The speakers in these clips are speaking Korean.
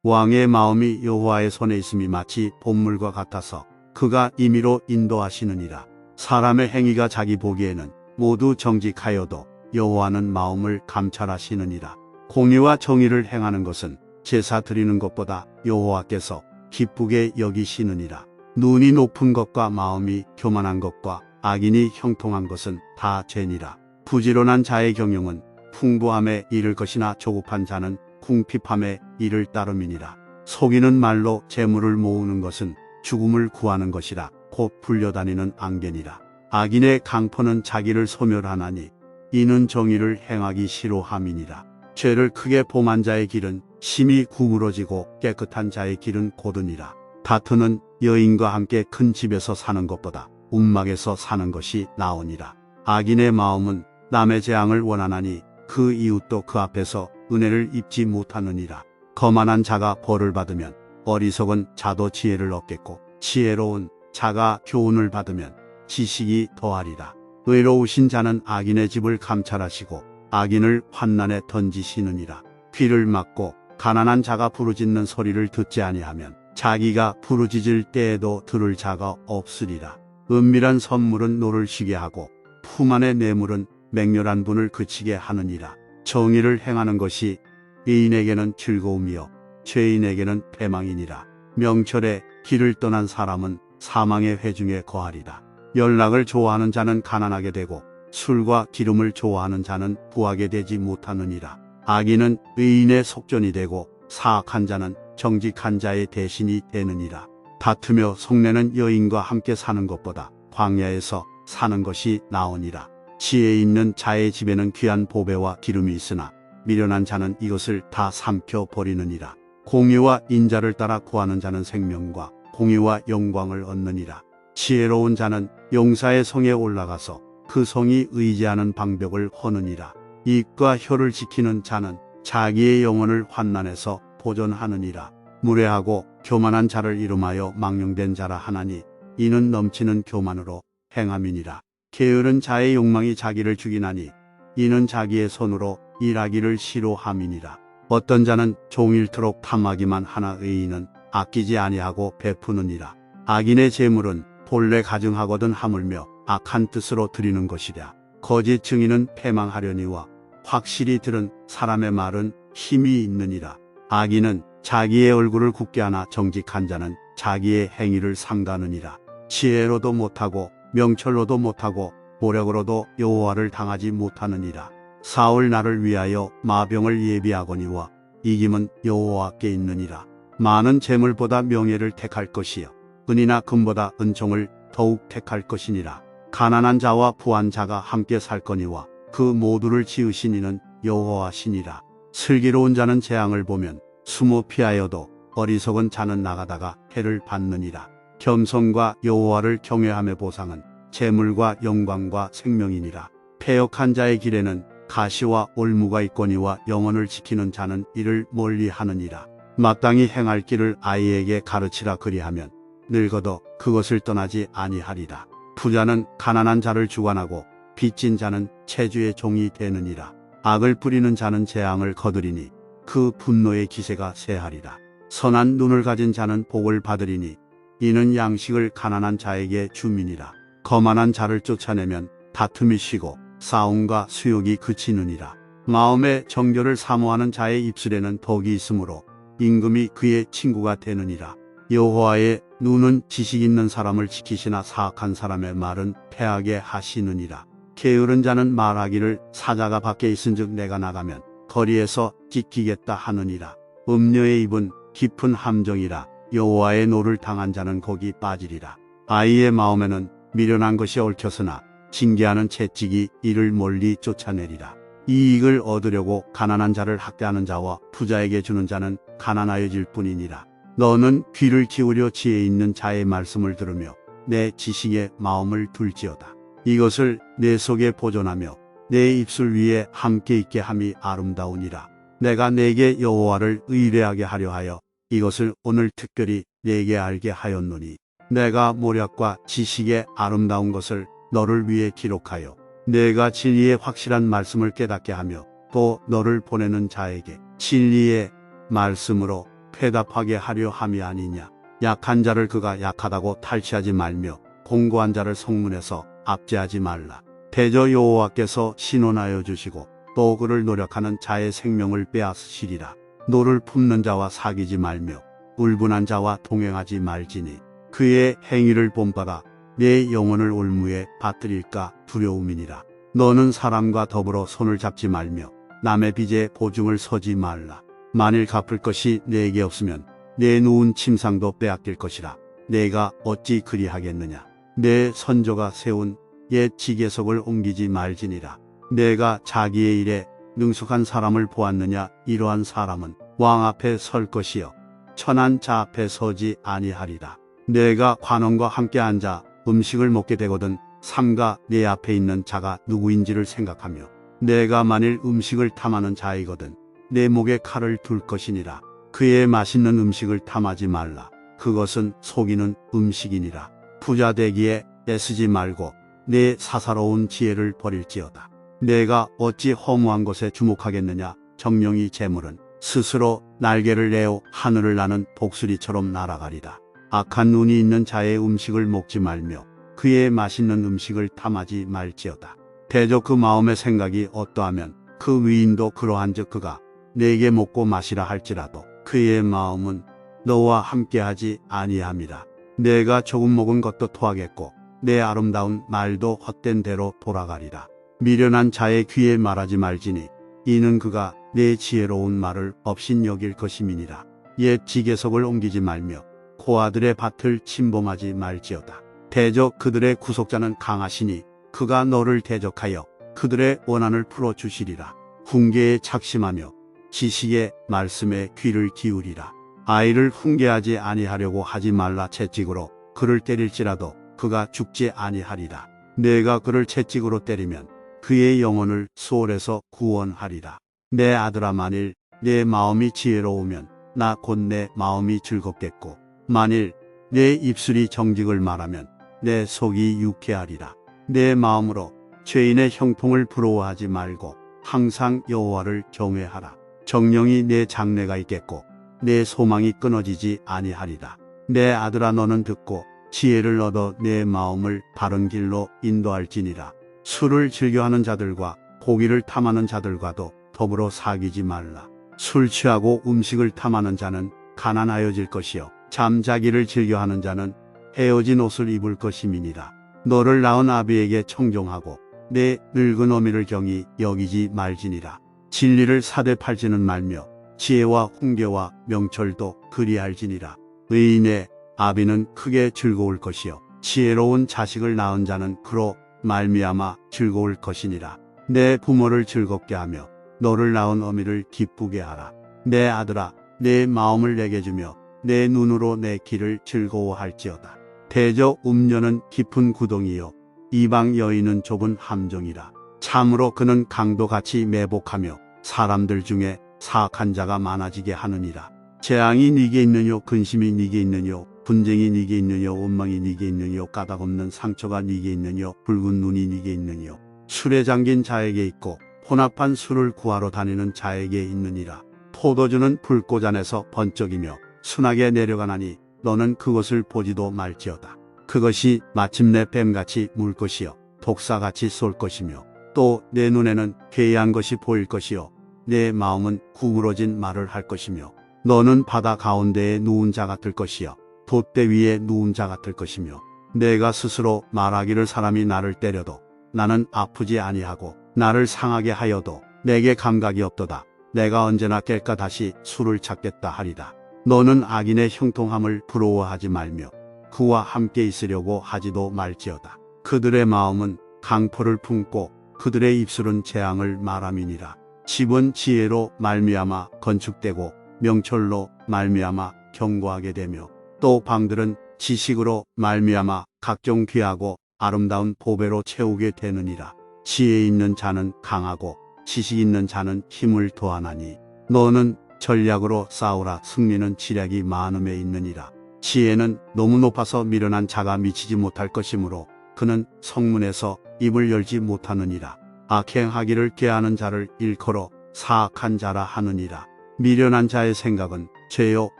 왕의 마음이 여호와의 손에 있음이 마치 본물과 같아서 그가 임의로 인도하시느니라. 사람의 행위가 자기 보기에는 모두 정직하여도 여호와는 마음을 감찰하시느니라. 공의와 정의를 행하는 것은 제사 드리는 것보다 여호와께서 기쁘게 여기시느니라. 눈이 높은 것과 마음이 교만한 것과 악인이 형통한 것은 다 죄니라. 부지런한 자의 경영은 풍부함에 이를 것이나 조급한 자는 궁핍함에 이를 따름이니라. 속이는 말로 재물을 모으는 것은 죽음을 구하는 것이라 곧 불려다니는 앙견이라. 악인의 강포는 자기를 소멸하나니 이는 정의를 행하기 싫어함이니라. 죄를 크게 범한 자의 길은 심히 구부러지고 깨끗한 자의 길은 고드니라. 다투는 여인과 함께 큰 집에서 사는 것보다 움막에서 사는 것이 나으니라. 악인의 마음은 남의 재앙을 원하나니 그 이웃도 그 앞에서 은혜를 입지 못하느니라. 거만한 자가 벌을 받으면 어리석은 자도 지혜를 얻겠고 지혜로운 자가 교훈을 받으면 지식이 더하리라. 의로우신 자는 악인의 집을 감찰하시고 악인을 환난에 던지시느니라. 귀를 막고 가난한 자가 부르짖는 소리를 듣지 아니하면 자기가 부르짖을 때에도 들을 자가 없으리라. 은밀한 선물은 노를 쉬게 하고 품 안의 뇌물은 맹렬한 분을 그치게 하느니라. 정의를 행하는 것이 의인에게는 즐거움이요 죄인에게는 패망이니라. 명철에 길을 떠난 사람은 사망의 회중에 거하리라. 연락을 좋아하는 자는 가난하게 되고 술과 기름을 좋아하는 자는 부하게 되지 못하느니라. 악인은 의인의 속전이 되고 사악한 자는 정직한 자의 대신이 되느니라. 다투며 속내는 여인과 함께 사는 것보다 광야에서 사는 것이 나으니라. 지혜 있는 자의 집에는 귀한 보배와 기름이 있으나 미련한 자는 이것을 다 삼켜 버리느니라. 공의와 인자를 따라 구하는 자는 생명과 공의와 영광을 얻느니라. 지혜로운 자는 용사의 성에 올라가서 그 성이 의지하는 방벽을 허느니라. 입과 혀를 지키는 자는 자기의 영혼을 환난에서 보존하느니라. 무례하고 교만한 자를 이름하여 망령된 자라 하나니 이는 넘치는 교만으로 행함이니라. 게으른 자의 욕망이 자기를 죽이나니 이는 자기의 손으로 일하기를 싫어함이니라. 어떤 자는 종일토록 탐하기만 하나 의인은 아끼지 아니하고 베푸느니라. 악인의 재물은 본래 가증하거든 하물며 악한 뜻으로 드리는 것이랴. 거짓 증인은 패망하려니와 확실히 들은 사람의 말은 힘이 있느니라. 악인은 자기의 얼굴을 굳게 하나 정직한 자는 자기의 행위를 삼가느니라. 지혜로도 못하고 명철로도 못하고 모력으로도 여호와를 당하지 못하느니라. 사울 나를 위하여 마병을 예비하거니와 이김은 여호와께 있느니라. 많은 재물보다 명예를 택할 것이요 은이나 금보다 은총을 더욱 택할 것이니라. 가난한 자와 부한 자가 함께 살 거니와 그 모두를 지으신 이는 여호와시니라. 슬기로운 자는 재앙을 보면 숨어 피하여도 어리석은 자는 나가다가 해를 받느니라. 겸손과 여호와를 경외함의 보상은 재물과 영광과 생명이니라. 패역한 자의 길에는 가시와 올무가 있거니와 영혼을 지키는 자는 이를 멀리하느니라. 마땅히 행할 길을 아이에게 가르치라 그리하면 늙어도 그것을 떠나지 아니하리라. 부자는 가난한 자를 주관하고 빚진 자는 체주의 종이 되느니라. 악을 뿌리는 자는 재앙을 거두리니 그 분노의 기세가 세하리라. 선한 눈을 가진 자는 복을 받으리니 이는 양식을 가난한 자에게 줌이니라. 거만한 자를 쫓아내면 다툼이 쉬고 싸움과 수욕이 그치느니라. 마음의 정결을 사모하는 자의 입술에는 덕이 있으므로 임금이 그의 친구가 되느니라. 여호와의 눈은 지식 있는 사람을 지키시나 사악한 사람의 말은 패하게 하시느니라. 게으른 자는 말하기를 사자가 밖에 있은즉 내가 나가면 거리에서 찢기겠다 하느니라. 음녀의 입은 깊은 함정이라. 여호와의 노를 당한 자는 거기 빠지리라. 아이의 마음에는 미련한 것이 얽혔으나 징계하는 채찍이 이를 멀리 쫓아내리라. 이익을 얻으려고 가난한 자를 학대하는 자와 부자에게 주는 자는 가난하여질 뿐이니라. 너는 귀를 기울여 지혜 있는 자의 말씀을 들으며 내 지식에 마음을 둘지어다. 이것을 내 속에 보존하며 내 입술 위에 함께 있게 함이 아름다우니라. 내가 내게 여호와를 의뢰하게 하려 하여 이것을 오늘 특별히 내게 알게 하였노니 내가 모략과 지식의 아름다운 것을 너를 위해 기록하여 내가 진리의 확실한 말씀을 깨닫게 하며 또 너를 보내는 자에게 진리의 말씀으로 회답하게 하려 함이 아니냐. 약한 자를 그가 약하다고 탈취하지 말며 공고한 자를 성문에서 압제하지 말라. 대저 여호와께서 신원하여 주시고 또 그를 노력하는 자의 생명을 빼앗으시리라. 노를 품는 자와 사귀지 말며 울분한 자와 동행하지 말지니 그의 행위를 본받아 내 영혼을 올무에 받들일까 두려움이니라. 너는 사람과 더불어 손을 잡지 말며 남의 빚에 보증을 서지 말라. 만일 갚을 것이 내게 없으면 내 누운 침상도 빼앗길 것이라. 내가 어찌 그리하겠느냐. 내 선조가 세운 옛 지계석을 옮기지 말지니라. 내가 자기의 일에 능숙한 사람을 보았느냐. 이러한 사람은 왕 앞에 설 것이요 천한 자 앞에 서지 아니하리라. 내가 관원과 함께 앉아 음식을 먹게 되거든 삼가 내 앞에 있는 자가 누구인지를 생각하며 내가 만일 음식을 탐하는 자이거든 내 목에 칼을 둘 것이니라. 그의 맛있는 음식을 탐하지 말라. 그것은 속이는 음식이니라. 부자 되기에 애쓰지 말고 내 사사로운 지혜를 버릴지어다. 내가 어찌 허무한 것에 주목하겠느냐. 정령이 재물은 스스로 날개를 내어 하늘을 나는 독수리처럼 날아가리라. 악한 눈이 있는 자의 음식을 먹지 말며 그의 맛있는 음식을 탐하지 말지어다. 대저 그 마음의 생각이 어떠하면 그 위인도 그러한즉 그가 내게 먹고 마시라 할지라도 그의 마음은 너와 함께하지 아니함이라. 내가 조금 먹은 것도 토하겠고 내 아름다운 말도 헛된 대로 돌아가리라. 미련한 자의 귀에 말하지 말지니 이는 그가 내 지혜로운 말을 업신여길 것임이니라. 옛 지계석을 옮기지 말며 고아들의 밭을 침범하지 말지어다. 대저 그들의 구속자는 강하시니 그가 너를 대적하여 그들의 원한을 풀어주시리라. 훈계에 착심하며 지식의 말씀에 귀를 기울이라. 아이를 훈계하지 아니하려고 하지 말라. 채찍으로 그를 때릴지라도 그가 죽지 아니하리라. 내가 그를 채찍으로 때리면 그의 영혼을 수월에서 구원하리라. 내 아들아 만일 내 마음이 지혜로우면 나 곧 내 마음이 즐겁겠고 만일 내 입술이 정직을 말하면 내 속이 유쾌하리라. 내 마음으로 죄인의 형통을 부러워하지 말고 항상 여호와를 경외하라. 정령이 내 장래가 있겠고 내 소망이 끊어지지 아니하리라. 내 아들아 너는 듣고 지혜를 얻어 내 마음을 바른 길로 인도할지니라. 술을 즐겨하는 자들과 고기를 탐하는 자들과도 더불어 사귀지 말라. 술 취하고 음식을 탐하는 자는 가난하여질 것이요 잠자기를 즐겨하는 자는 헤어진 옷을 입을 것임이니라. 너를 낳은 아비에게 청종하고 내 늙은 어미를 경히 여기지 말지니라. 진리를 사대 팔지는 말며 지혜와 훈계와 명철도 그리할지니라. 의인의 아비는 크게 즐거울 것이요 지혜로운 자식을 낳은 자는 그로 말미암아 즐거울 것이니라. 내 부모를 즐겁게 하며 너를 낳은 어미를 기쁘게 하라. 내 아들아 내 마음을 내게 주며 내 눈으로 내 길을 즐거워할지어다. 대저 음녀는 깊은 구덩이요 이방 여인은 좁은 함정이라. 참으로 그는 강도같이 매복하며 사람들 중에 사악한 자가 많아지게 하느니라. 재앙이 네게 있느뇨 근심이 네게 있느뇨 분쟁이 네게 있느뇨 원망이 네게 있느뇨 까닭없는 상처가 네게 있느뇨 붉은 눈이 네게 있느뇨 술에 잠긴 자에게 있고 혼합한 술을 구하러 다니는 자에게 있느니라. 포도주는 불꽃 안에서 번쩍이며 순하게 내려가나니 너는 그것을 보지도 말지어다. 그것이 마침내 뱀같이 물 것이요 독사같이 쏠 것이며 또 내 눈에는 괴이한 것이 보일 것이요 내 마음은 구부러진 말을 할 것이며 너는 바다 가운데에 누운 자 같을 것이요 돛대 위에 누운 자 같을 것이며 내가 스스로 말하기를 사람이 나를 때려도 나는 아프지 아니하고 나를 상하게 하여도 내게 감각이 없도다. 내가 언제나 깰까 다시 술을 찾겠다 하리다. 너는 악인의 형통함을 부러워하지 말며 그와 함께 있으려고 하지도 말지어다. 그들의 마음은 강포를 품고 그들의 입술은 재앙을 말함이니라. 집은 지혜로 말미암아 건축되고 명철로 말미암아 견고하게 되며 또 방들은 지식으로 말미암아 각종 귀하고 아름다운 보배로 채우게 되느니라. 지혜 있는 자는 강하고 지식 있는 자는 힘을 더하나니 너는 전략으로 싸우라. 승리는 지략이 많음에 있느니라. 지혜는 너무 높아서 미련한 자가 미치지 못할 것이므로 그는 성문에서 입을 열지 못하느니라. 악행하기를 계하는 자를 일컬어 사악한 자라 하느니라. 미련한 자의 생각은 죄요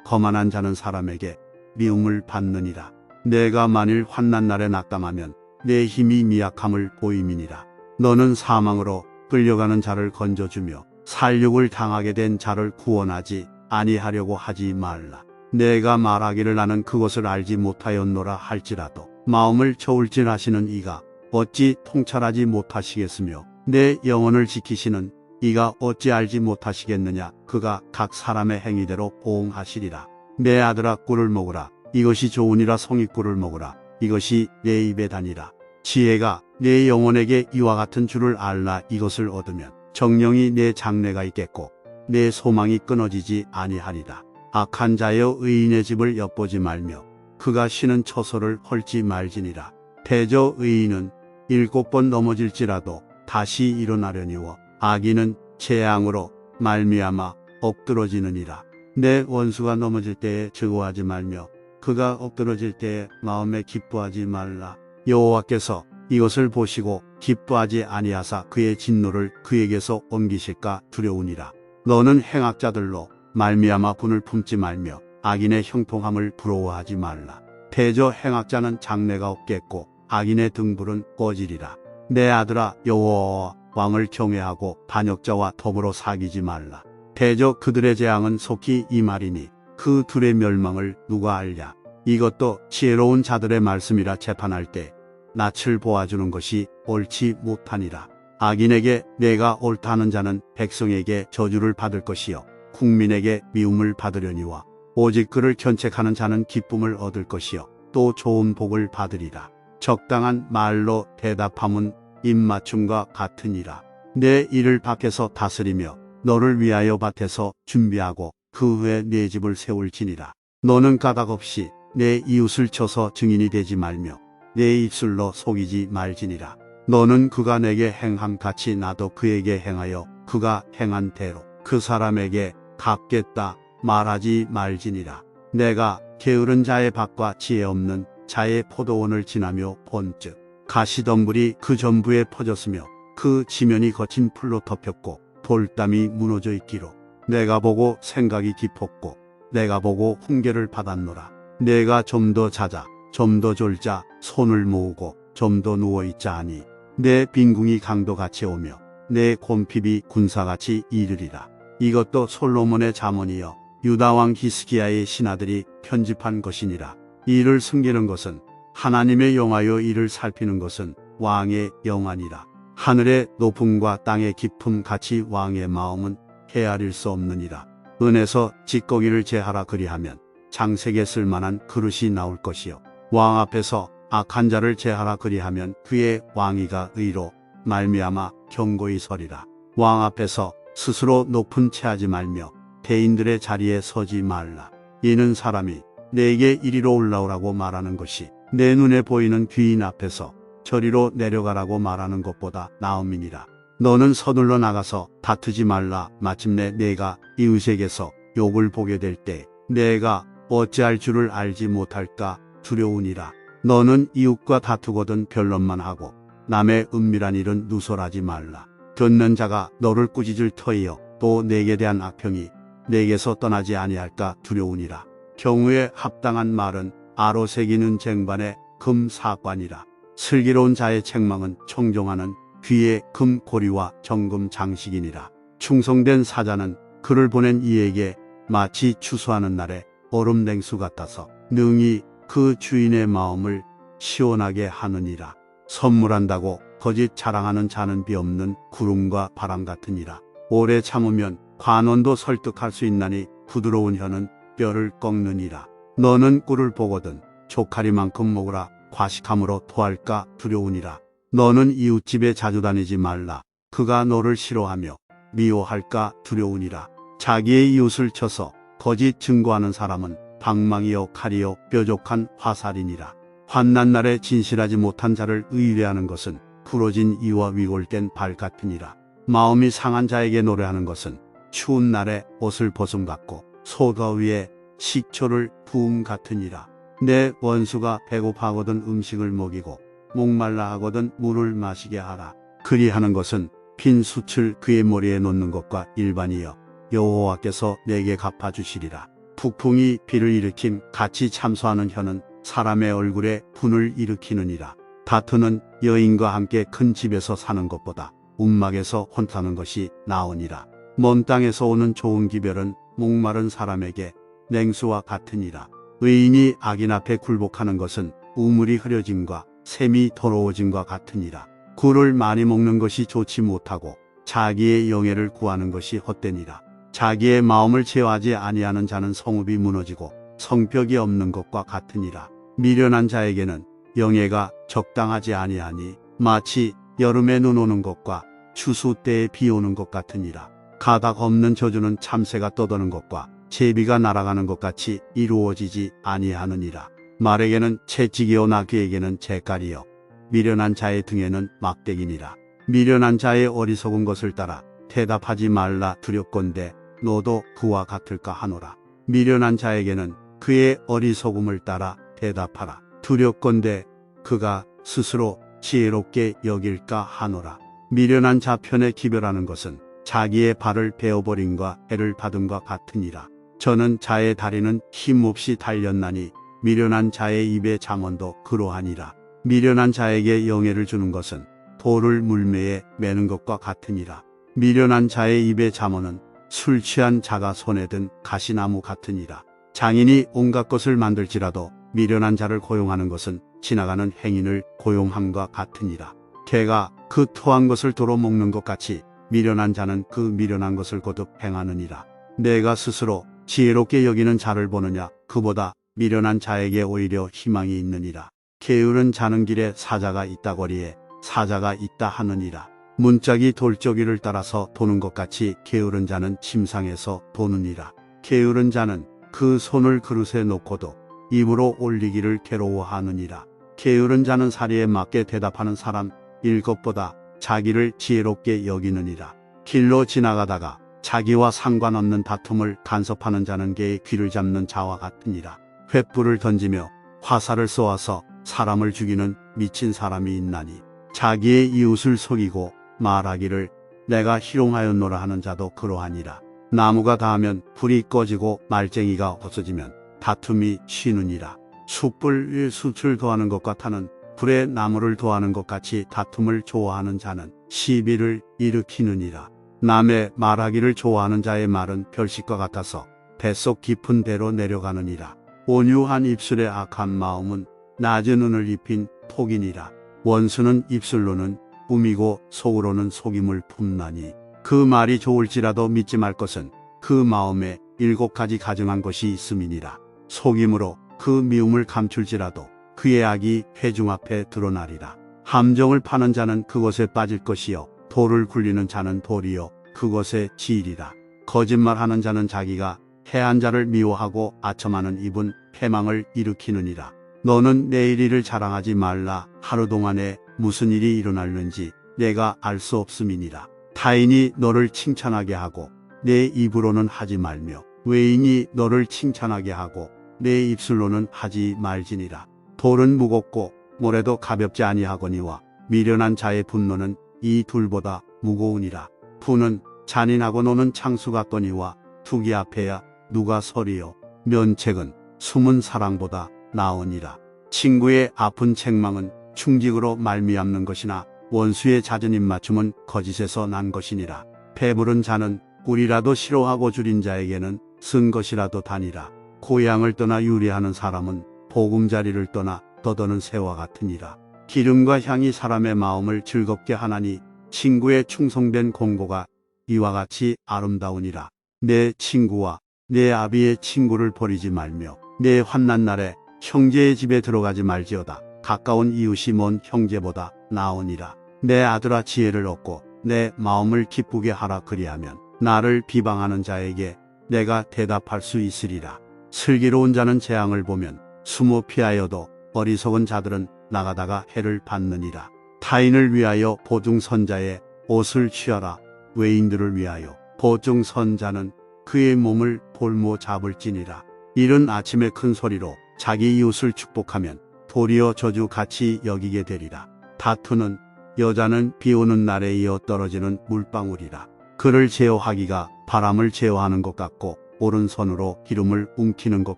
거만한 자는 사람에게 미움을 받느니라. 내가 만일 환난 날에 낙담하면 내 힘이 미약함을 보임이니라. 너는 사망으로 끌려가는 자를 건져주며 살육을 당하게 된 자를 구원하지 아니하려고 하지 말라. 내가 말하기를 나는 그것을 알지 못하였노라 할지라도 마음을 저울질하시는 이가 어찌 통찰하지 못하시겠으며 내 영혼을 지키시는 이가 어찌 알지 못하시겠느냐. 그가 각 사람의 행위대로 보응하시리라. 내 아들아 꿀을 먹으라. 이것이 좋으니라. 송이 꿀을 먹으라. 이것이 내 입에 다니라. 지혜가 내 영혼에게 이와 같은 줄을 알라. 이것을 얻으면 정령이 내 장래가 있겠고 내 소망이 끊어지지 아니하리라. 악한 자여 의인의 집을 엿보지 말며 그가 쉬는 처소를 헐지 말지니라. 대저 의인은 7번 넘어질지라도 다시 일어나려니와 악인은 재앙으로 말미암아 엎드러지느니라. 내 원수가 넘어질 때에 즐거워하지 말며 그가 엎드러질 때에 마음에 기뻐하지 말라. 여호와께서 이것을 보시고 기뻐하지 아니하사 그의 진노를 그에게서 옮기실까 두려우니라. 너는 행악자들로 말미암아 분을 품지 말며 악인의 형통함을 부러워하지 말라. 대저 행악자는 장래가 없겠고 악인의 등불은 꺼지리라. 내 아들아 여호와와 왕을 경외하고 반역자와 더불어 사귀지 말라. 대저 그들의 재앙은 속히 임하리니 그 둘의 멸망을 누가 알랴. 이것도 지혜로운 자들의 말씀이라. 재판할 때 낯을 보아주는 것이 옳지 못하니라. 악인에게 내가 옳다 하는 자는 백성에게 저주를 받을 것이요 국민에게 미움을 받으려니와 오직 그를 견책하는 자는 기쁨을 얻을 것이요 또 좋은 복을 받으리라. 적당한 말로 대답함은 입맞춤과 같으니라. 내 일을 밖에서 다스리며 너를 위하여 밭에서 준비하고 그 후에 내 집을 세울지니라. 너는 까닭없이 내 이웃을 쳐서 증인이 되지 말며 내 입술로 속이지 말지니라. 너는 그가 내게 행함 같이 나도 그에게 행하여 그가 행한 대로 그 사람에게 갚겠다 말하지 말지니라. 내가 게으른 자의 밭과 지혜 없는 자의 포도원을 지나며 본즉 가시덤불이 그 전부에 퍼졌으며 그 지면이 거친 풀로 덮였고 돌담이 무너져 있기로 내가 보고 생각이 깊었고 내가 보고 훈계를 받았노라. 내가 좀 더 자자 좀 더 졸자 손을 모으고 좀 더 누워있자 하니 내 빈궁이 강도같이 오며 내 곰핍이 군사같이 이르리라. 이것도 솔로몬의 잠언이여 유다왕 히스기야의 신하들이 편집한 것이니라. 이를 숨기는 것은 하나님의 영하여 이를 살피는 것은 왕의 영안이라. 하늘의 높음과 땅의 깊음 같이 왕의 마음은 헤아릴 수 없느니라. 은에서 찌꺼기를 제하라 그리하면 장색에 쓸만한 그릇이 나올 것이요 왕 앞에서 악한 자를 제하라 그리하면 그의 왕위가 의로 말미암아 경고히 서리라. 왕 앞에서 스스로 높은 체하지 말며 대인들의 자리에 서지 말라. 이는 사람이 내게 이리로 올라오라고 말하는 것이 내 눈에 보이는 귀인 앞에서 저리로 내려가라고 말하는 것보다 나음이니라. 너는 서둘러 나가서 다투지 말라. 마침내 내가 이웃에게서 욕을 보게 될 때 내가 어찌할 줄을 알지 못할까 두려우니라. 너는 이웃과 다투거든 변론만 하고 남의 은밀한 일은 누설하지 말라. 듣는 자가 너를 꾸짖을 터이여 또 내게 대한 악평이 내게서 떠나지 아니할까 두려우니라. 경우에 합당한 말은 아로 새기는 쟁반의 금사관이라. 슬기로운 자의 책망은 청종하는 귀의 금고리와 정금 장식이니라. 충성된 사자는 그를 보낸 이에게 마치 추수하는 날에 얼음 냉수 같아서 능히 그 주인의 마음을 시원하게 하느니라. 선물한다고 거짓 자랑하는 자는 비 없는 구름과 바람 같으니라. 오래 참으면 관원도 설득할 수 있나니 부드러운 혀는 뼈를 꺾느니라. 너는 꿀을 보거든 조카리만큼 먹으라. 과식함으로 토할까 두려우니라. 너는 이웃집에 자주 다니지 말라. 그가 너를 싫어하며 미워할까 두려우니라. 자기의 이웃을 쳐서 거짓 증거하는 사람은 방망이요 칼이요 뾰족한 화살이니라. 환난 날에 진실하지 못한 자를 의뢰하는 것은 부러진 이와 위골된 발 같으니라. 마음이 상한 자에게 노래하는 것은 추운 날에 옷을 벗음 같고 소더위에 식초를 부음 같으니라. 내 원수가 배고파하거든 음식을 먹이고 목말라 하거든 물을 마시게 하라. 그리하는 것은 빈 숯을 그의 머리에 놓는 것과 일반이여 여호와께서 내게 갚아주시리라. 북풍이 비를 일으킴 같이 참소하는 혀는 사람의 얼굴에 분을 일으키느니라. 다투는 여인과 함께 큰 집에서 사는 것보다 움막에서 혼타는 것이 나으니라. 먼 땅에서 오는 좋은 기별은 목마른 사람에게 냉수와 같으니라. 의인이 악인 앞에 굴복하는 것은 우물이 흐려짐과 샘이 더러워짐과 같으니라. 굴을 많이 먹는 것이 좋지 못하고 자기의 영예를 구하는 것이 헛되니라. 자기의 마음을 제어하지 아니하는 자는 성읍이 무너지고 성벽이 없는 것과 같으니라. 미련한 자에게는 영예가 적당하지 아니하니 마치 여름에 눈 오는 것과 추수 때에 비 오는 것 같으니라. 가닥 없는 저주는 참새가 떠도는 것과 제비가 날아가는 것 같이 이루어지지 아니하느니라. 말에게는 채찍이요 나귀에게는 재깔이요 미련한 자의 등에는 막대기니라. 미련한 자의 어리석은 것을 따라 대답하지 말라. 두렵건대 너도 그와 같을까 하노라. 미련한 자에게는 그의 어리석음을 따라 대답하라. 두렵건대 그가 스스로 지혜롭게 여길까 하노라. 미련한 자 편에 기별하는 것은 자기의 발을 베어버림과 해를 받음과 같으니라. 저는 자의 다리는 힘없이 달렸나니 미련한 자의 입의 잠언도 그러하니라. 미련한 자에게 영예를 주는 것은 돌을 물매에 매는 것과 같으니라. 미련한 자의 입의 잠언은 술 취한 자가 손에 든 가시나무 같으니라. 장인이 온갖 것을 만들지라도 미련한 자를 고용하는 것은 지나가는 행인을 고용함과 같으니라. 개가 그 토한 것을 도로 먹는 것 같이 미련한 자는 그 미련한 것을 거듭 행하느니라. 내가 스스로 지혜롭게 여기는 자를 보느냐. 그보다 미련한 자에게 오히려 희망이 있느니라. 게으른 자는 길에 사자가 있다거리에 사자가 있다 하느니라. 문짝이 돌저귀를 따라서 도는 것 같이 게으른 자는 침상에서 도느니라. 게으른 자는 그 손을 그릇에 놓고도 입으로 올리기를 괴로워하느니라. 게으른 자는 사리에 맞게 대답하는 사람 일것보다 자기를 지혜롭게 여기느니라. 길로 지나가다가 자기와 상관없는 다툼을 간섭하는 자는 개의 귀를 잡는 자와 같으니라. 횃불을 던지며 화살을 쏘아서 사람을 죽이는 미친 사람이 있나니 자기의 이웃을 속이고 말하기를 내가 희롱하였노라 하는 자도 그러하니라. 나무가 닿으면 불이 꺼지고 말쟁이가 없어지면 다툼이 쉬느니라. 숯불 위에 숯을 더하는 것 같아는 불에 나무를 더하는 것 같이 다툼을 좋아하는 자는 시비를 일으키느니라. 남의 말하기를 좋아하는 자의 말은 별식과 같아서 뱃속 깊은 데로 내려가느니라. 온유한 입술의 악한 마음은 낮은 은을 입힌 폭이니라. 원수는 입술로는 꾸미고 속으로는 속임을 품나니 그 말이 좋을지라도 믿지 말 것은 그 마음에 7가지 가증한 것이 있음이니라. 속임으로 그 미움을 감출지라도 그의 악이 회중 앞에 드러나리라. 함정을 파는 자는 그것에 빠질 것이요 돌을 굴리는 자는 돌이요 그것에 지리라. 거짓말하는 자는 자기가 해한 자를 미워하고 아첨하는 입은 패망을 일으키느니라. 너는 내일 일을 자랑하지 말라. 하루 동안에 무슨 일이 일어날는지 내가 알 수 없음이니라. 타인이 너를 칭찬하게 하고 내 입으로는 하지 말며 외인이 너를 칭찬하게 하고 내 입술로는 하지 말지니라. 돌은 무겁고 모래도 가볍지 아니하거니와 미련한 자의 분노는 이 둘보다 무거우니라. 분은 잔인하고 노는 창수 같거니와 투기 앞에야 누가 서리요. 면책은 숨은 사랑보다 나으니라. 친구의 아픈 책망은 충직으로 말미암는 것이나 원수의 잦은 입맞춤은 거짓에서 난 것이니라. 배부른 자는 꿀이라도 싫어하고 줄인 자에게는 쓴 것이라도 다니라. 고향을 떠나 유리하는 사람은 보금자리를 떠나 떠도는 새와 같으니라. 기름과 향이 사람의 마음을 즐겁게 하나니 친구의 충성된 공고가 이와 같이 아름다우니라. 내 친구와 내 아비의 친구를 버리지 말며 내 환난 날에 형제의 집에 들어가지 말지어다. 가까운 이웃이 먼 형제보다 나으니라. 내 아들아 지혜를 얻고 내 마음을 기쁘게 하라. 그리하면 나를 비방하는 자에게 내가 대답할 수 있으리라. 슬기로운 자는 재앙을 보면 숨어 피하여도 어리석은 자들은 나가다가 해를 받느니라. 타인을 위하여 보증선자의 옷을 취하라. 외인들을 위하여 보증선자는 그의 몸을 볼모 잡을지니라. 이른 아침에 큰 소리로 자기 이웃을 축복하면 도리어 저주 같이 여기게 되리라. 다투는 여자는 비 오는 날에 이어 떨어지는 물방울이라. 그를 제어하기가 바람을 제어하는 것 같고 오른손으로 기름을 움키는 것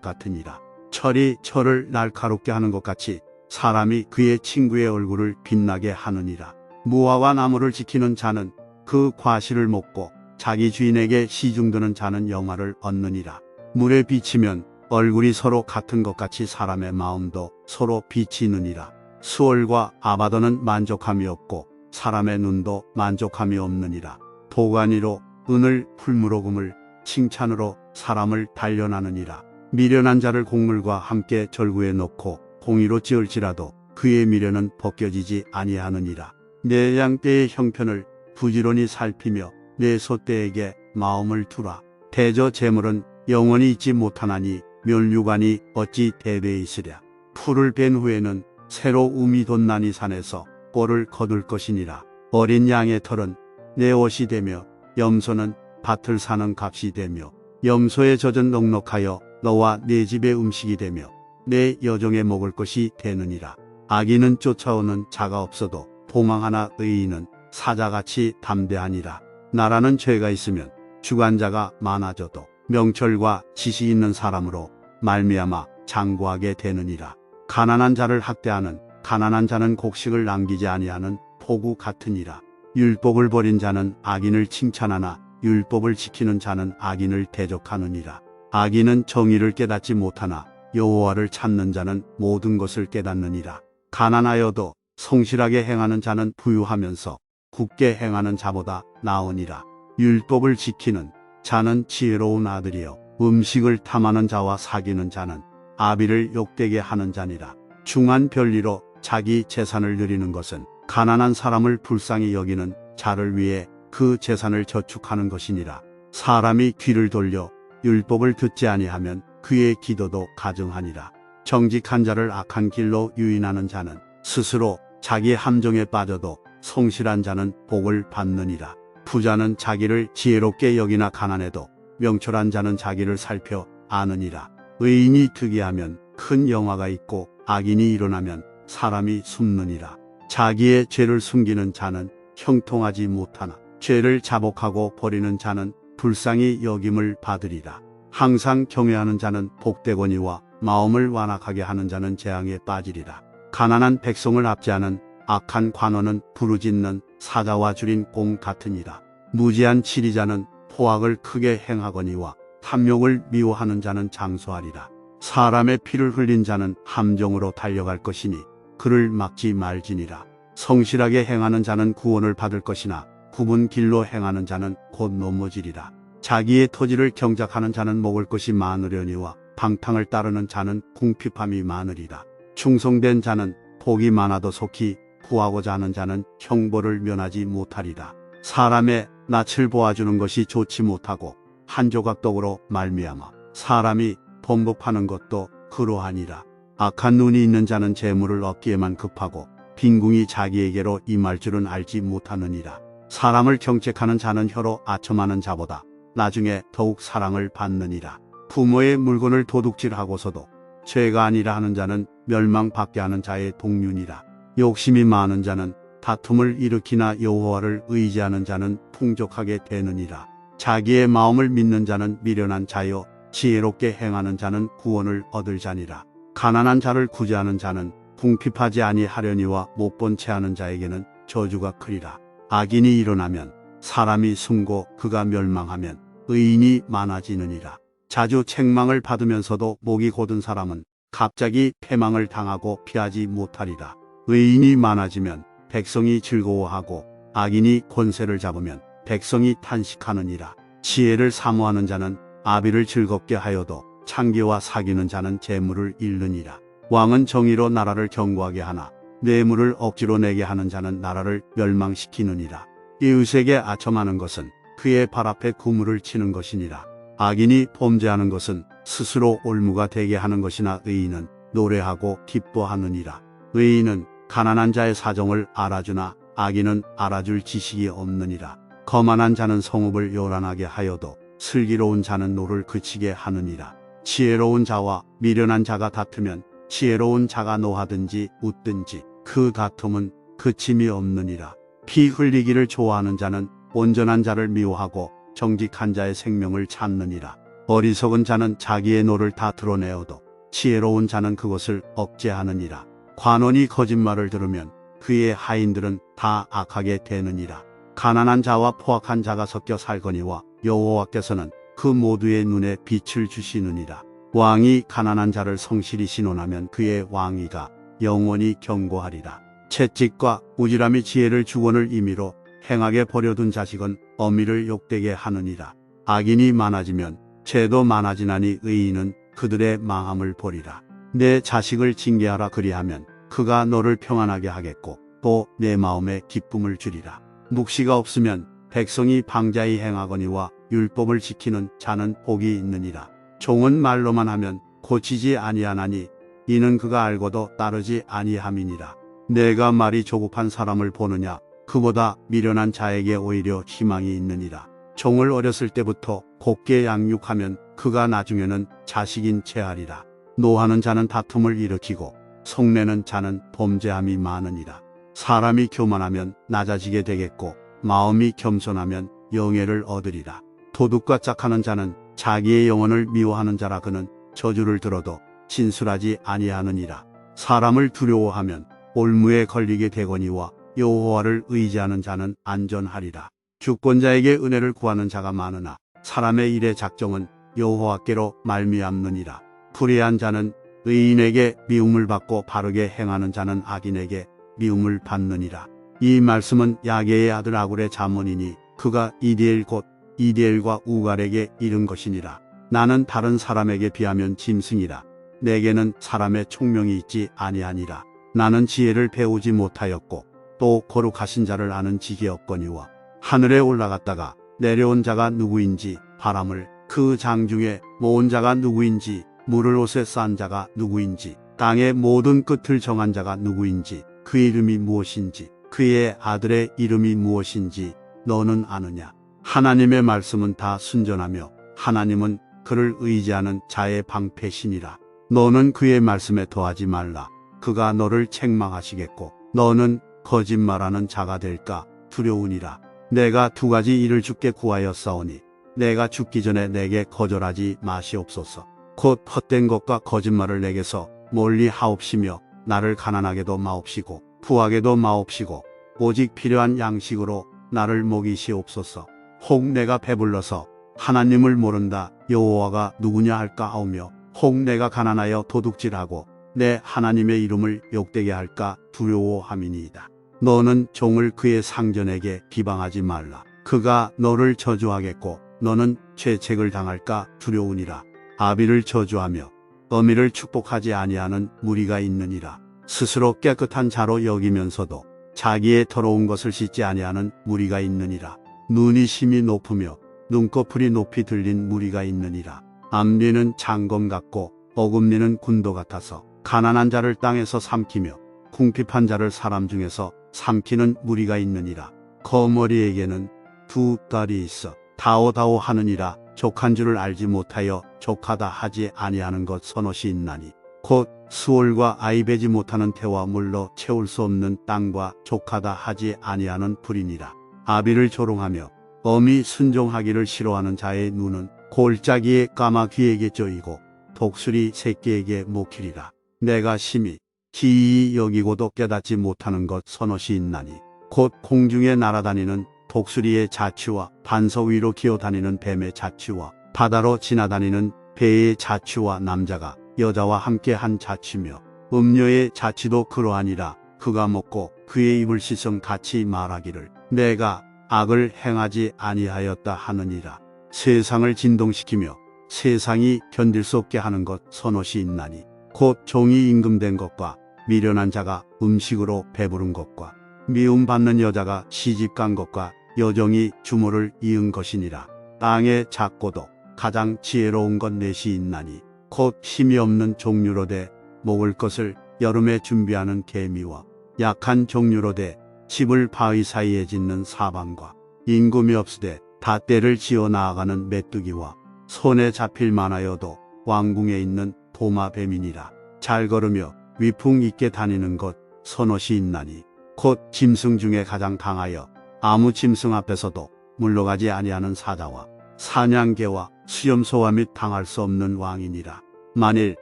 같으니라. 철이 철을 날카롭게 하는 것 같이 사람이 그의 친구의 얼굴을 빛나게 하느니라. 무화과 나무를 지키는 자는 그 과실을 먹고 자기 주인에게 시중드는 자는 영화를 얻느니라. 물에 비치면 얼굴이 서로 같은 것 같이 사람의 마음도 서로 비치느니라. 수월과 아바도는 만족함이 없고 사람의 눈도 만족함이 없느니라. 도가니로 은을 풀무로 금을 칭찬으로 사람을 단련하느니라. 미련한 자를 곡물과 함께 절구에 넣고 공의로 찌을지라도 그의 미련은 벗겨지지 아니하느니라. 내 양떼의 형편을 부지런히 살피며 내 소떼에게 마음을 두라. 대저 재물은 영원히 있지 못하나니 멸류관이 어찌 대대에 있으랴. 풀을 벤 후에는 새로 우미 돋나니 산에서 꼴을 거둘 것이니라. 어린 양의 털은 내 옷이 되며 염소는 밭을 사는 값이 되며 염소의 젖은 넉넉하여 너와 내 집의 음식이 되며 내 여종의 먹을 것이 되느니라. 악인은 쫓아오는 자가 없어도 도망하나 의인은 사자같이 담대하니라. 나라는 죄가 있으면 주관자가 많아져도 명철과 지식 있는 사람으로 말미암아 장구하게 되느니라. 가난한 자를 학대하는 가난한 자는 곡식을 남기지 아니하는 포구 같으니라. 율법을 버린 자는 악인을 칭찬하나 율법을 지키는 자는 악인을 대적하느니라. 악인은 정의를 깨닫지 못하나 여호와를 찾는 자는 모든 것을 깨닫느니라. 가난하여도 성실하게 행하는 자는 부유하면서 굳게 행하는 자보다 나으니라. 율법을 지키는 자는 지혜로운 아들이요 음식을 탐하는 자와 사귀는 자는 아비를 욕되게 하는 자니라. 중한 별리로 자기 재산을 누리는 것은 가난한 사람을 불쌍히 여기는 자를 위해 그 재산을 저축하는 것이니라. 사람이 귀를 돌려 율법을 듣지 아니하면 그의 기도도 가증하니라. 정직한 자를 악한 길로 유인하는 자는 스스로 자기 함정에 빠져도 성실한 자는 복을 받느니라. 부자는 자기를 지혜롭게 여기나 가난해도 명철한 자는 자기를 살펴 아느니라. 의인이 득이하면 큰 영화가 있고 악인이 일어나면 사람이 숨느니라. 자기의 죄를 숨기는 자는 형통하지 못하나 죄를 자복하고 버리는 자는 불쌍히 여김을 받으리라. 항상 경외하는 자는 복되거니와 마음을 완악하게 하는 자는 재앙에 빠지리라. 가난한 백성을 압제하는 악한 관원은 부르짖는 사자와 줄인 공 같으니라. 무지한 치리자는 포악을 크게 행하거니와 탐욕을 미워하는 자는 장수하리라. 사람의 피를 흘린 자는 함정으로 달려갈 것이니 그를 막지 말지니라. 성실하게 행하는 자는 구원을 받을 것이나 굽은 길로 행하는 자는 곧 넘어지리라. 자기의 토지를 경작하는 자는 먹을 것이 많으려니와 방탕을 따르는 자는 궁핍함이 많으리라. 충성된 자는 복이 많아도 속히 구하고자 하는 자는 형벌을 면하지 못하리라. 사람의 낯을 보아주는 것이 좋지 못하고 한 조각 떡으로 말미암아 사람이 번복하는 것도 그러하니라. 악한 눈이 있는 자는 재물을 얻기에만 급하고 빈궁이 자기에게로 임할 줄은 알지 못하느니라. 사람을 경책하는 자는 혀로 아첨하는 자보다 나중에 더욱 사랑을 받느니라. 부모의 물건을 도둑질하고서도 죄가 아니라 하는 자는 멸망받게 하는 자의 동륜이라. 욕심이 많은 자는 다툼을 일으키나 여호와를 의지하는 자는 풍족하게 되느니라. 자기의 마음을 믿는 자는 미련한 자요 지혜롭게 행하는 자는 구원을 얻을 자니라. 가난한 자를 구제하는 자는 궁핍하지 아니하려니와 못 본 채 하는 자에게는 저주가 크리라. 악인이 일어나면 사람이 숨고 그가 멸망하면 의인이 많아지느니라. 자주 책망을 받으면서도 목이 곧은 사람은 갑자기 패망을 당하고 피하지 못하리라. 의인이 많아지면 백성이 즐거워하고 악인이 권세를 잡으면 백성이 탄식하느니라. 지혜를 사모하는 자는 아비를 즐겁게 하여도 창기와 사귀는 자는 재물을 잃느니라. 왕은 정의로 나라를 견고하게 하나 뇌물을 억지로 내게 하는 자는 나라를 멸망시키느니라. 이웃에게 아첨하는 것은 그의 발 앞에 구물을 치는 것이니라. 악인이 범죄하는 것은 스스로 올무가 되게 하는 것이나 의인은 노래하고 기뻐하느니라. 의인은 가난한 자의 사정을 알아주나 악인은 알아줄 지식이 없느니라. 거만한 자는 성읍을 요란하게 하여도 슬기로운 자는 노를 그치게 하느니라. 지혜로운 자와 미련한 자가 다투면 지혜로운 자가 노하든지 웃든지 그 다툼은 그침이 없느니라. 피 흘리기를 좋아하는 자는 온전한 자를 미워하고 정직한 자의 생명을 찾느니라. 어리석은 자는 자기의 노를 다 드러내어도 지혜로운 자는 그것을 억제하느니라. 관원이 거짓말을 들으면 그의 하인들은 다 악하게 되느니라. 가난한 자와 포악한 자가 섞여 살거니와 여호와께서는 그 모두의 눈에 빛을 주시느니라. 왕이 가난한 자를 성실히 신원하면 그의 왕위가 영원히 견고하리라. 채찍과 우질함이 지혜를 주권을 임의로 행하게 버려둔 자식은 어미를 욕되게 하느니라. 악인이 많아지면 죄도 많아지나니 의인은 그들의 망함을 보리라. 내 자식을 징계하라 그리하면 그가 너를 평안하게 하겠고 또 내 마음에 기쁨을 주리라. 묵시가 없으면 백성이 방자히 행하거니와 율법을 지키는 자는 복이 있느니라. 종은 말로만 하면 고치지 아니하나니 이는 그가 알고도 따르지 아니함이니라. 내가 말이 조급한 사람을 보느냐? 그보다 미련한 자에게 오히려 희망이 있느니라. 종을 어렸을 때부터 곱게 양육하면 그가 나중에는 자식인 채 하리라. 노하는 자는 다툼을 일으키고 속내는 자는 범죄함이 많으니라. 사람이 교만하면 낮아지게 되겠고 마음이 겸손하면 영예를 얻으리라. 도둑과 짝하는 자는 자기의 영혼을 미워하는 자라. 그는 저주를 들어도 진술하지 아니하느니라. 사람을 두려워하면 올무에 걸리게 되거니와 여호와를 의지하는 자는 안전하리라. 주권자에게 은혜를 구하는 자가 많으나 사람의 일의 작정은 여호와께로 말미암느니라. 불의한 자는 의인에게 미움을 받고 바르게 행하는 자는 악인에게 미움을 받느니라. 이 말씀은 야게의 아들 아굴의 잠언이니 그가 이디엘 곧 이디엘과 우갈에게 이른 것이니라. 나는 다른 사람에게 비하면 짐승이라. 내게는 사람의 총명이 있지 아니하니라. 나는 지혜를 배우지 못하였고 또 거룩하신 자를 아는 지혜 없거니와 하늘에 올라갔다가 내려온 자가 누구인지 바람을 그 장중에 모은 자가 누구인지 물을 옷에 싼 자가 누구인지 땅의 모든 끝을 정한 자가 누구인지 그 이름이 무엇인지 그의 아들의 이름이 무엇인지 너는 아느냐? 하나님의 말씀은 다 순전하며 하나님은 그를 의지하는 자의 방패시니라. 너는 그의 말씀에 더하지 말라. 그가 너를 책망하시겠고 너는 거짓말하는 자가 될까 두려우니라. 내가 두 가지 일을 주께 구하였사오니 내가 죽기 전에 내게 거절하지 마시옵소서. 곧 헛된 것과 거짓말을 내게서 멀리 하옵시며 나를 가난하게도 마옵시고 부하게도 마옵시고 오직 필요한 양식으로 나를 먹이시옵소서. 혹 내가 배불러서 하나님을 모른다 여호와가 누구냐 할까 하오며 혹 내가 가난하여 도둑질하고 내 하나님의 이름을 욕되게 할까 두려워함이니이다. 너는 종을 그의 상전에게 비방하지 말라. 그가 너를 저주하겠고 너는 죄책을 당할까 두려우니라. 아비를 저주하며 어미를 축복하지 아니하는 무리가 있느니라. 스스로 깨끗한 자로 여기면서도 자기의 더러운 것을 씻지 아니하는 무리가 있느니라. 눈이 심히 높으며 눈꺼풀이 높이 들린 무리가 있느니라. 앞니는 장검 같고 어금니는 군도 같아서 가난한 자를 땅에서 삼키며 궁핍한 자를 사람 중에서 삼키는 무리가 있느니라. 거머리에게는 두 딸이 있어 다오다오 하느니라. 족한 줄을 알지 못하여 족하다 하지 아니하는 것 서넛이 있나니 곧 수월과 아이 베지 못하는 태와 물로 채울 수 없는 땅과 족하다 하지 아니하는 불이니라. 아비를 조롱하며 어미 순종하기를 싫어하는 자의 눈은 골짜기의 까마귀에게 쪼이고 독수리 새끼에게 먹히리라. 내가 심히 기이히 여기고도 깨닫지 못하는 것 서넛이 있나니 곧 공중에 날아다니는 독수리의 자취와 반석 위로 기어다니는 뱀의 자취와 바다로 지나다니는 배의 자취와 남자가 여자와 함께 한 자취며 음녀의 자취도 그러하니라. 그가 먹고 그의 입을 씻음 같이 말하기를 내가 악을 행하지 아니하였다 하느니라. 세상을 진동시키며 세상이 견딜 수 없게 하는 것 서넛이 있나니 곧 종이 임금된 것과 미련한 자가 음식으로 배부른 것과 미움받는 여자가 시집간 것과 여종이 주모를 이은 것이니라. 땅의 작고도 가장 지혜로운 것 넷이 있나니 곧 힘이 없는 종류로되 먹을 것을 여름에 준비하는 개미와 약한 종류로되 집을 바위 사이에 짓는 사방과 임금이 없으되 다 때를 지어 나아가는 메뚜기와 손에 잡힐 만하여도 왕궁에 있는 도마뱀이니라. 잘 걸으며 위풍 있게 다니는 것 서넛이 있나니 곧 짐승 중에 가장 강하여 아무 짐승 앞에서도 물러가지 아니하는 사자와 사냥개와 수염소와 및 당할 수 없는 왕이니라. 만일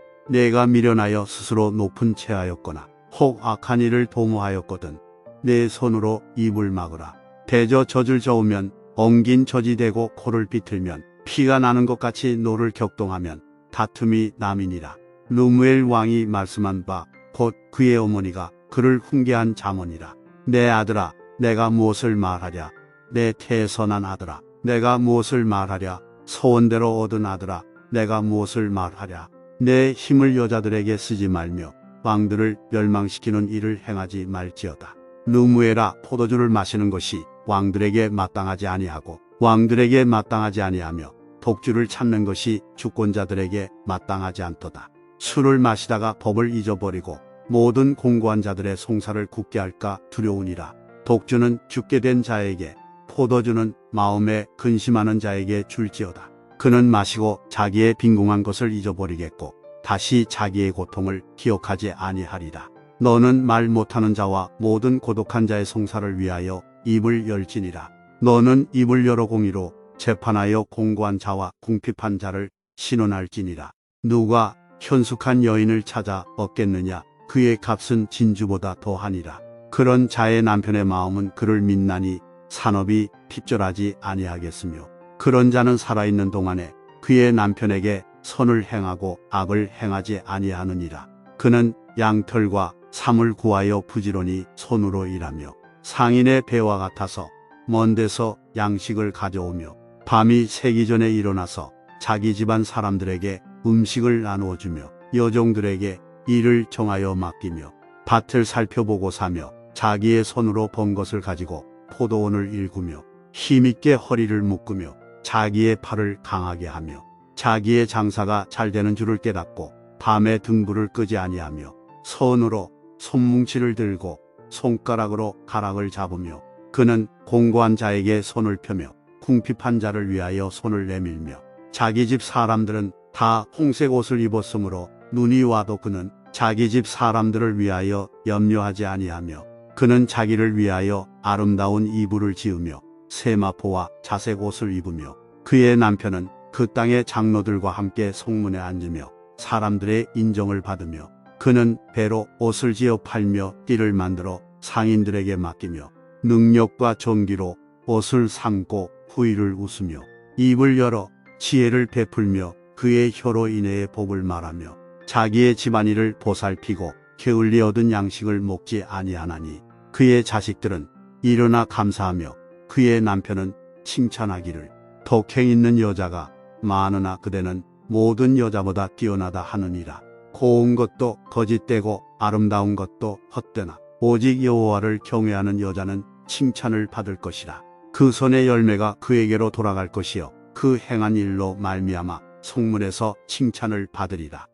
내가 미련하여 스스로 높은 채하였거나 혹 악한 일을 도모하였거든 내 손으로 입을 막으라. 대저 젖을 저으면 엉긴 젖이 되고 코를 비틀면 피가 나는 것 같이 노를 격동하면 다툼이 남이니라. 르무엘 왕이 말씀한 바 곧 그의 어머니가 그를 훈계한 잠언이라. 내 아들아 내가 무엇을 말하랴. 내 태선한 아들아 내가 무엇을 말하랴. 소원대로 얻은 아들아 내가 무엇을 말하랴. 내 힘을 여자들에게 쓰지 말며 왕들을 멸망시키는 일을 행하지 말지어다. 르무엘아 포도주를 마시는 것이 왕들에게 마땅하지 아니하고 왕들에게 마땅하지 아니하며 독주를 찾는 것이 주권자들에게 마땅하지 않도다. 술을 마시다가 법을 잊어버리고 모든 공고한 자들의 송사를 굳게 할까 두려우니라. 독주는 죽게 된 자에게 포도주는 마음에 근심하는 자에게 줄지어다. 그는 마시고 자기의 빈궁한 것을 잊어버리겠고 다시 자기의 고통을 기억하지 아니하리라. 너는 말 못하는 자와 모든 고독한 자의 송사를 위하여 입을 열지니라. 너는 입을 열어 공의로 재판하여 공고한 자와 궁핍한 자를 신원할지니라. 누가 현숙한 여인을 찾아 얻겠느냐. 그의 값은 진주보다 더하니라. 그런 자의 남편의 마음은 그를 믿나니 산업이 핍절하지 아니하겠으며 그런 자는 살아있는 동안에 그의 남편에게 선을 행하고 악을 행하지 아니하느니라. 그는 양털과 삼을 구하여 부지런히 손으로 일하며 상인의 배와 같아서 먼 데서 양식을 가져오며 밤이 새기 전에 일어나서 자기 집안 사람들에게 음식을 나누어 주며 여종들에게 일을 정하여 맡기며 밭을 살펴보고 사며 자기의 손으로 번 것을 가지고 포도원을 일구며 힘있게 허리를 묶으며 자기의 팔을 강하게 하며 자기의 장사가 잘 되는 줄을 깨닫고 밤에 등불을 끄지 아니하며 손으로 손뭉치를 들고 손가락으로 가락을 잡으며 그는 공고한 자에게 손을 펴며 궁핍한 자를 위하여 손을 내밀며 자기 집 사람들은 다 홍색 옷을 입었으므로 눈이 와도 그는 자기 집 사람들을 위하여 염려하지 아니하며 그는 자기를 위하여 아름다운 이불을 지으며 세마포와 자색 옷을 입으며 그의 남편은 그 땅의 장로들과 함께 성문에 앉으며 사람들의 인정을 받으며 그는 배로 옷을 지어 팔며 띠를 만들어 상인들에게 맡기며 능력과 정기로 옷을 삼고 후의를 웃으며 입을 열어 지혜를 베풀며 그의 혀로 인해의 복을 말하며 자기의 집안일을 보살피고 게을리 얻은 양식을 먹지 아니하나니 그의 자식들은 일어나 감사하며 그의 남편은 칭찬하기를 덕행 있는 여자가 많으나 그대는 모든 여자보다 뛰어나다 하느니라. 고운 것도 거짓되고 아름다운 것도 헛되나 오직 여호와를 경외하는 여자는 칭찬을 받을 것이라. 그 손의 열매가 그에게로 돌아갈 것이요 그 행한 일로 말미암아 성문에서 칭찬을 받으리라.